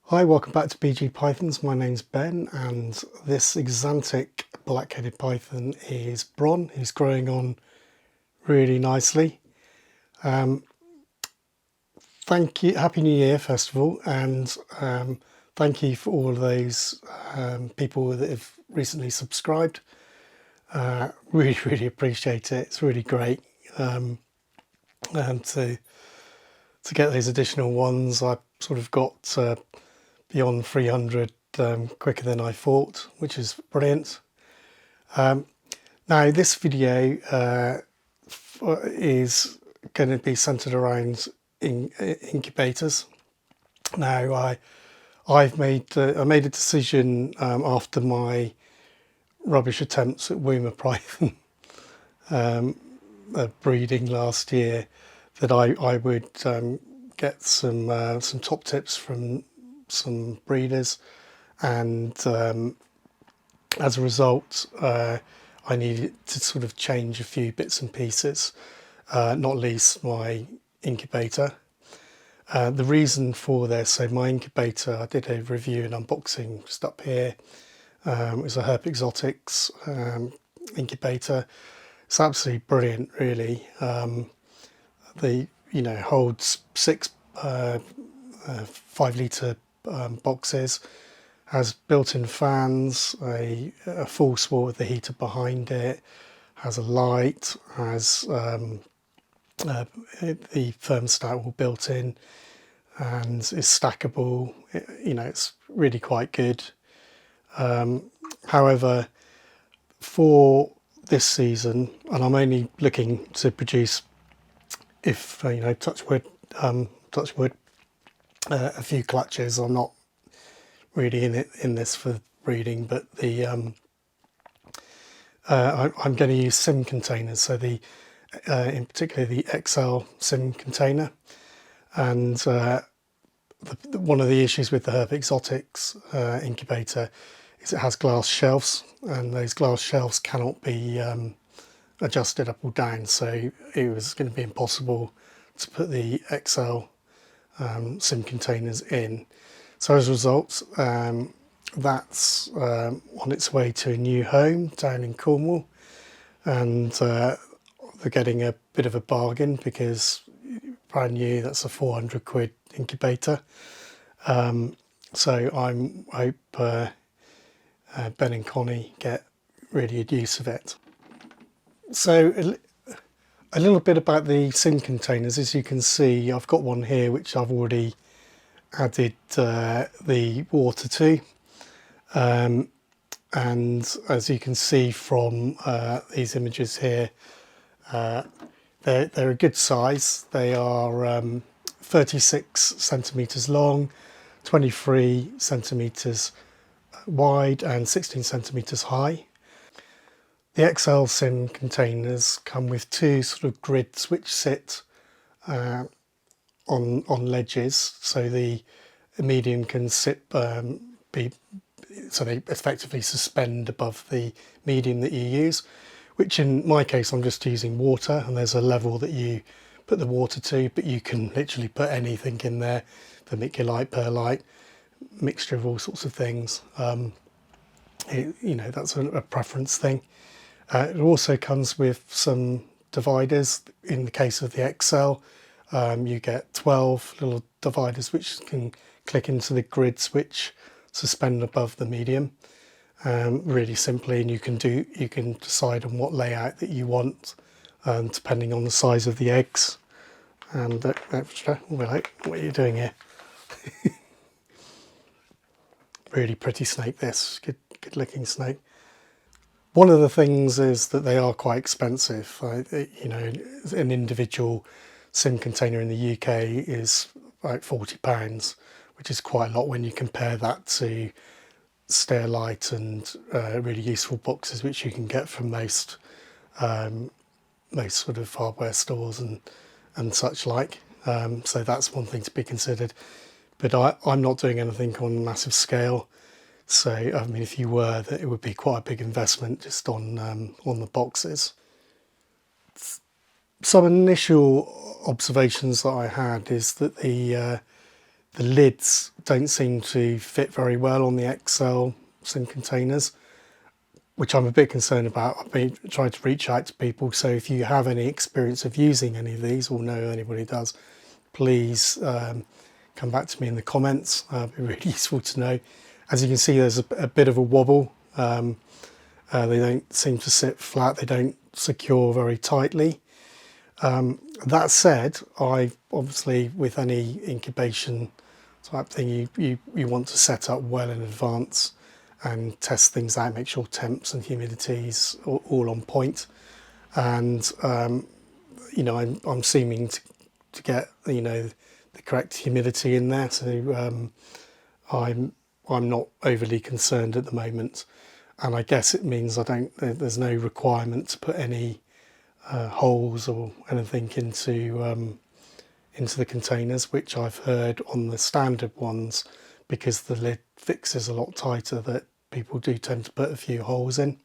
Hi, welcome back to BG Pythons. My name's Ben, and this Xanthic black-headed python is Bron. He's growing on really nicely. Thank you, Happy New Year first of all, and thank you for all of those people that have recently subscribed. Really appreciate it. It's really great, and to get those additional ones. I sort of got beyond 300 quicker than I thought, which is brilliant. Now this video is going to be centered around incubators. Now I made a decision after my rubbish attempts at Woma python breeding last year that I would get some top tips from some breeders, and as a result I needed to sort of change a few bits and pieces, not least my incubator. The reason for this, so my incubator, I did a review and unboxing just up here. It was a Herpxotics incubator. It's absolutely brilliant, really. Holds 6 5-litre boxes, has built-in fans, a full swat with the heater behind it, has a light, has the thermostat all built in, and is stackable. It's really quite good. However, for this season, and I'm only looking to produce, if touch wood, a few clutches. I'm not really in this for breeding, but I'm going to use sim containers. So in particular the XL sim container, and one of the issues with the Herpxotics incubator is it has glass shelves, and those glass shelves cannot be adjusted up or down, so it was going to be impossible to put the XL sim containers in. So as a result, that's on its way to a new home down in Cornwall, and they're getting a bit of a bargain because brand new, that's a 400 quid incubator. So I hope Ben and Connie get really good use of it. So a little bit about the sim containers. As you can see, I've got one here which I've already added the water to, and as you can see from these images here, they're a good size. They are 36 centimeters long, 23 centimeters wide, and 16 centimeters high. The XL sim containers come with two sort of grids which sit on ledges, so the medium can sit so they effectively suspend above the medium that you use, which in my case I'm just using water, and there's a level that you put the water to, but you can literally put anything in there, vermiculite, perlite, mixture of all sorts of things. That's a preference thing. It also comes with some dividers. In the case of the XL, you get 12 little dividers which can click into the grids which suspend above the medium, really simply, and you can decide on what layout that you want, depending on the size of the eggs. And what are you doing here? Really pretty snake, this good looking snake. One of the things is that they are quite expensive. An individual sim container in the UK is about £40, which is quite a lot when you compare that to Stairlight and really useful boxes which you can get from most sort of hardware stores and such like. So that's one thing to be considered. But I'm not doing anything on a massive scale. So, I mean, if you were, that it would be quite a big investment just on the boxes. Some initial observations that I had is that the the lids don't seem to fit very well on the XL sim containers, which I'm a bit concerned about. I've been trying to reach out to people, so if you have any experience of using any of these or know anybody does, please come back to me in the comments. It'd be really useful to know. As you can see, there's a bit of a wobble. They don't seem to sit flat, they don't secure very tightly. That said, I obviously, with any incubation type thing, you want to set up well in advance and test things out, make sure temps and humidities are all on point. And I'm seeming to get the correct humidity in there, so I'm not overly concerned at the moment. And I guess it means there's no requirement to put any holes or anything into the containers, which I've heard on the standard ones, because the lid fixes a lot tighter, that people do tend to put a few holes in.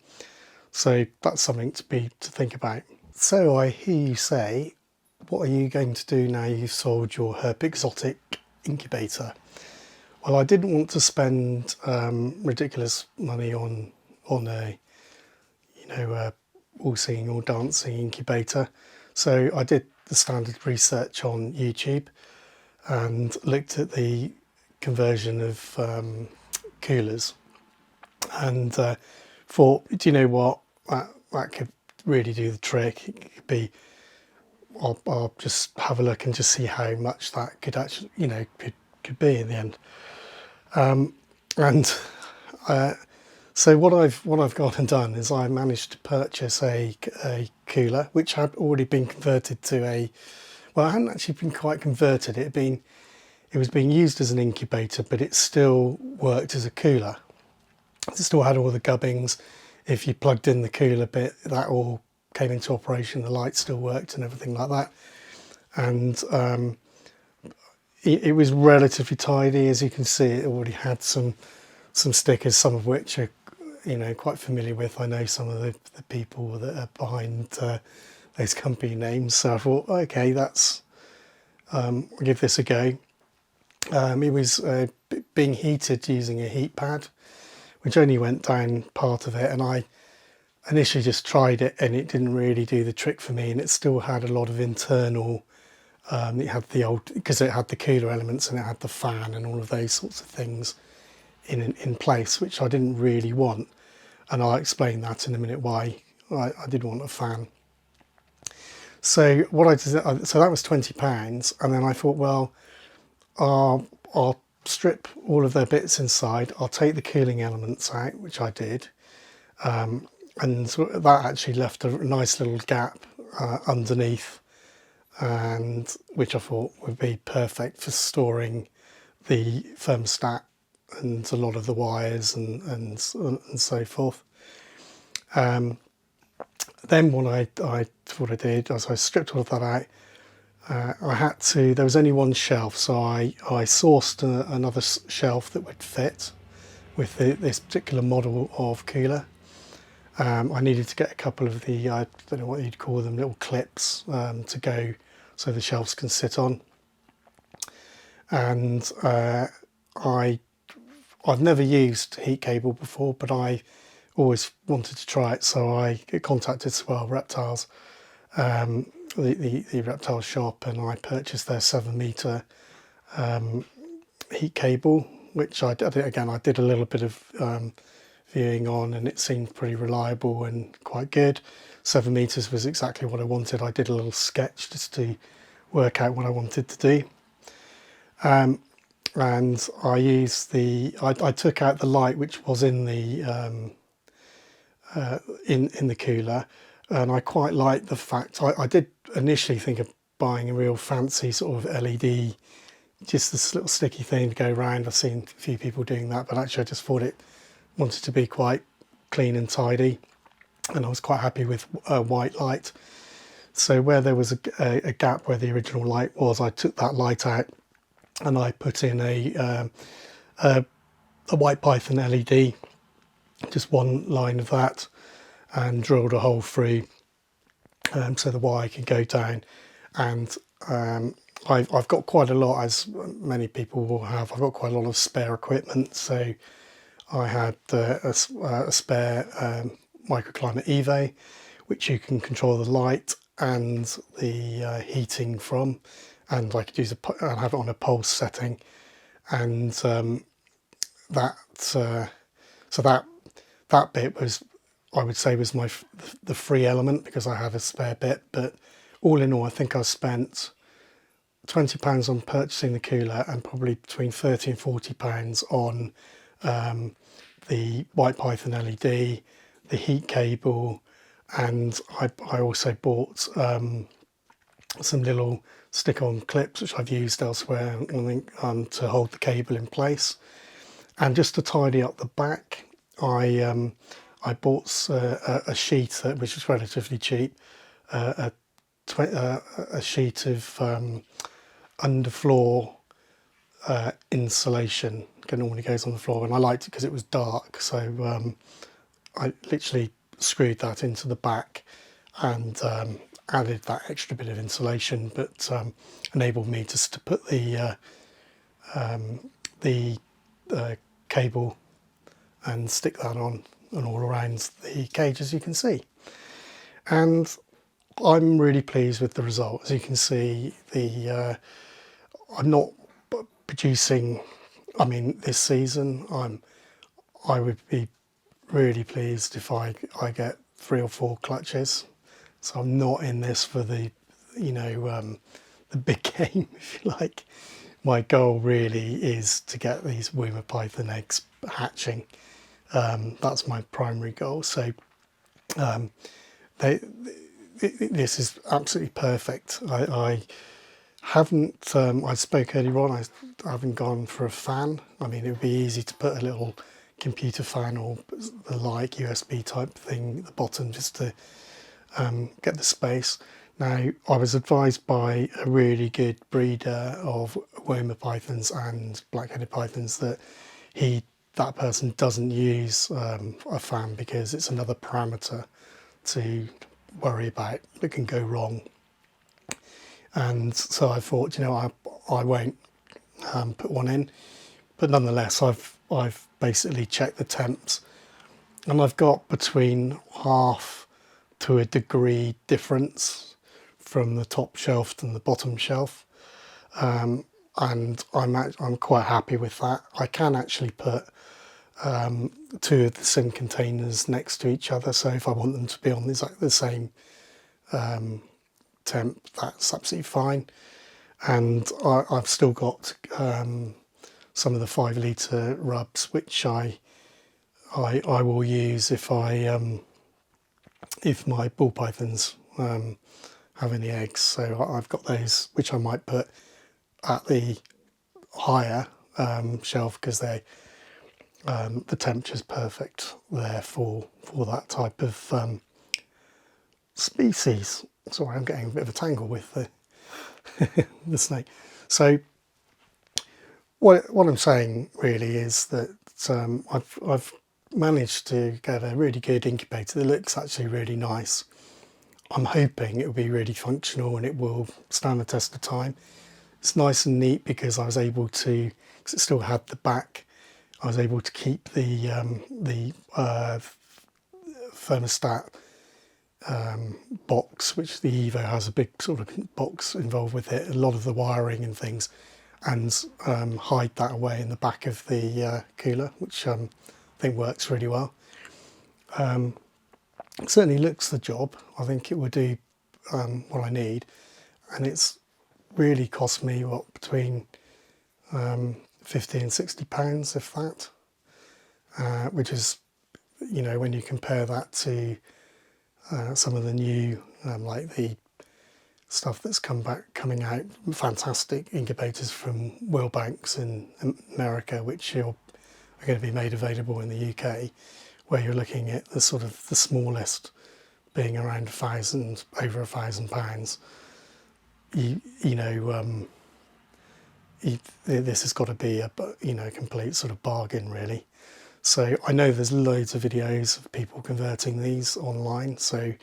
So that's something to think about. So I hear you say, what are you going to do now you've sold your Herpxotic incubator? Well, I didn't want to spend ridiculous money on a all singing all dancing incubator, so I did the standard research on YouTube and looked at the conversion of coolers, and thought, do you know what, that could really do the trick. It could be, I'll just have a look and just see how much that could actually could be in the end. So what I've gone and done is I managed to purchase a cooler, which had already been converted to well, it hadn't actually been quite converted. It was being used as an incubator, but it still worked as a cooler. It still had all the gubbings. If you plugged in the cooler bit, that all came into operation. The light still worked and everything like that. And it was relatively tidy. As you can see, it already had some stickers, some of which are quite familiar with. I know some of the people that are behind those company names, so I thought, okay, that's I'll give this a go. It was being heated using a heat pad, which only went down part of it, and I initially just tried it and it didn't really do the trick for me, and it still had a lot of internal it had the old, because it had the cooler elements and it had the fan and all of those sorts of things in place, which I didn't really want, and I'll explain that in a minute why I did want a fan. So what I did, so that was £20, and then I thought, well, I'll strip all of their bits inside, I'll take the cooling elements out, which I did, and so that actually left a nice little gap underneath, and which I thought would be perfect for storing the thermostat and a lot of the wires and so forth. Then what I did was I stripped all of that out. I had to, there was only one shelf, so I sourced another shelf that would fit with this particular model of cooler. I needed to get a couple of the, I don't know what you'd call them, little clips to go so the shelves can sit on. And I've never used heat cable before, but I always wanted to try it, so I contacted Reptiles, the reptile shop, and I purchased their 7-metre heat cable, which I did a little bit of viewing on, and it seemed pretty reliable and quite good. 7 metres was exactly what I wanted. I did a little sketch just to work out what I wanted to do. And I used I took out the light which was in the in the cooler, and I quite liked the fact, I did initially think of buying a real fancy sort of LED, just this little sticky thing to go around. I've seen a few people doing that, but actually I just thought it wanted to be quite clean and tidy, and I was quite happy with white light. So where there was a gap where the original light was, I took that light out and I put in a white python LED, just one line of that, and drilled a hole through so the wire could go down. And I've got quite a lot, as many people will have. I've got quite a lot of spare equipment. So I had a spare microclimate Evo, which you can control the light and the heating from, and I could use and have it on a pulse setting, and that so that bit was, I would say, was the free element because I have a spare bit. But all in all, I think I spent £20 on purchasing the cooler and probably between £30 and £40 on the White Python LED, the heat cable, and I also bought some little stick-on clips which I've used elsewhere to hold the cable in place. And just to tidy up the back, I bought a sheet which was relatively cheap, a sheet of underfloor insulation. It normally goes on the floor, and I liked it because it was dark, so I literally screwed that into the back and added that extra bit of insulation, but enabled me just to put the cable and stick that on and all around the cage, as you can see. And I'm really pleased with the result. As you can see, I'm not producing, I mean, this season I would be really pleased if I get 3 or 4 clutches. So I'm not in this for the the big game, if you like. My goal really is to get these Woma Python eggs hatching. That's my primary goal. So this is absolutely perfect. I haven't, I spoke earlier on, I haven't gone for a fan. I mean, it would be easy to put a little computer fan or the like USB type thing at the bottom just to get the space. Now, I was advised by a really good breeder of Woma pythons and black-headed pythons that that person doesn't use a fan because it's another parameter to worry about that can go wrong. And so I thought, I won't put one in, but nonetheless, I've basically checked the temps, and I've got between half to a degree difference from the top shelf and the bottom shelf, and I'm quite happy with that. I can actually put 2 of the sim containers next to each other, so if I want them to be on exactly the same temp, that's absolutely fine. And I've still got some of the 5 litre rubs, which I will use if my ball pythons have any eggs. So I've got those, which I might put at the higher shelf because they the temperature's perfect there for that type of species. Sorry, I'm getting a bit of a tangle with the snake. So what I'm saying really is that I've managed to get a really good incubator that looks actually really nice. I'm hoping it will be really functional and it will stand the test of time. It's nice and neat because I was able to, because it still had the back, I was able to keep the thermostat box, which the Evo has a big sort of box involved with it, a lot of the wiring and things, and hide that away in the back of the cooler, which I think works really well. It certainly looks the job. I think it would do what I need, and it's really cost me between 50 and £60, if that, which is, when you compare that to some of the new like the stuff that's coming out, fantastic incubators from Wilbanks in America, which are going to be made available in the UK, where you're looking at the sort of the smallest being around over £1,000. This has got to be a complete sort of bargain, really. So I know there's loads of videos of people converting these online, so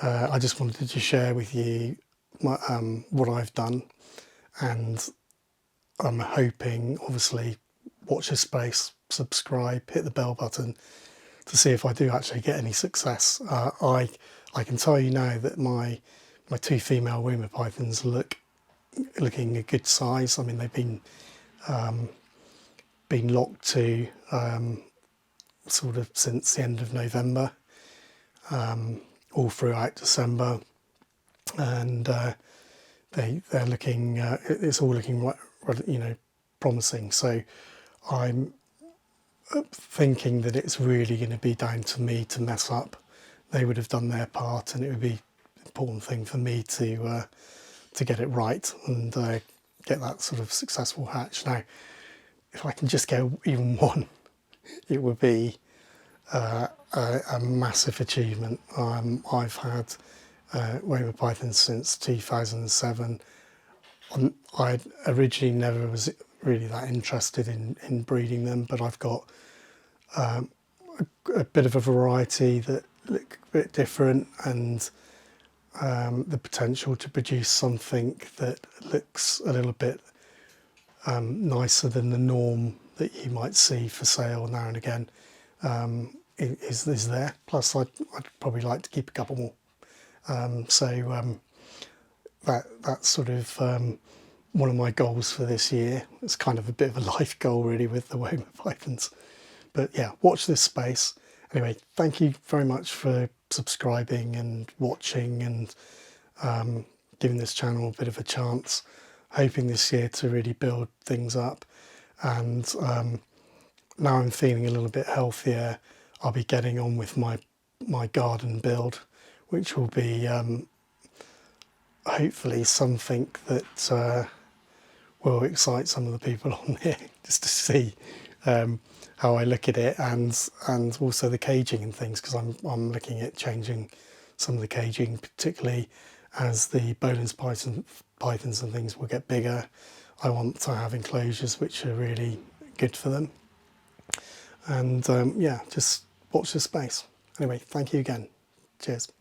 I just wanted to share with you what I've done. and I'm hoping, obviously, watch this space, subscribe, hit the bell button to see if I do actually get any success. I can tell you now that my two female Woma pythons looking a good size. I mean, they've been locked to sort of since the end of November, all throughout December, and they're looking. It's all looking promising. So I'm thinking that it's really going to be down to me to mess up. They would have done their part, and it would be an important thing for me to get it right and get that sort of successful hatch. Now, if I can just get even one, it would be a massive achievement. I've had Woma pythons since 2007. I originally never was really that interested in breeding them, but I've got a bit of a variety that look a bit different, and the potential to produce something that looks a little bit nicer than the norm that you might see for sale now and again is there. Plus, I'd probably like to keep a couple more. That's sort of one of my goals for this year. It's kind of a bit of a life goal really with the Woma pythons. But yeah, watch this space. Anyway, thank you very much for subscribing and watching and giving this channel a bit of a chance. Hoping this year to really build things up. And now I'm feeling a little bit healthier, I'll be getting on with my garden build, which will be hopefully something that will excite some of the people on here, just to see how I look at it, and also the caging and things, because I'm looking at changing some of the caging, particularly as the Bolin's pythons and things will get bigger. I want to have enclosures which are really good for them. And yeah, just watch this space. Anyway, thank you again. Cheers.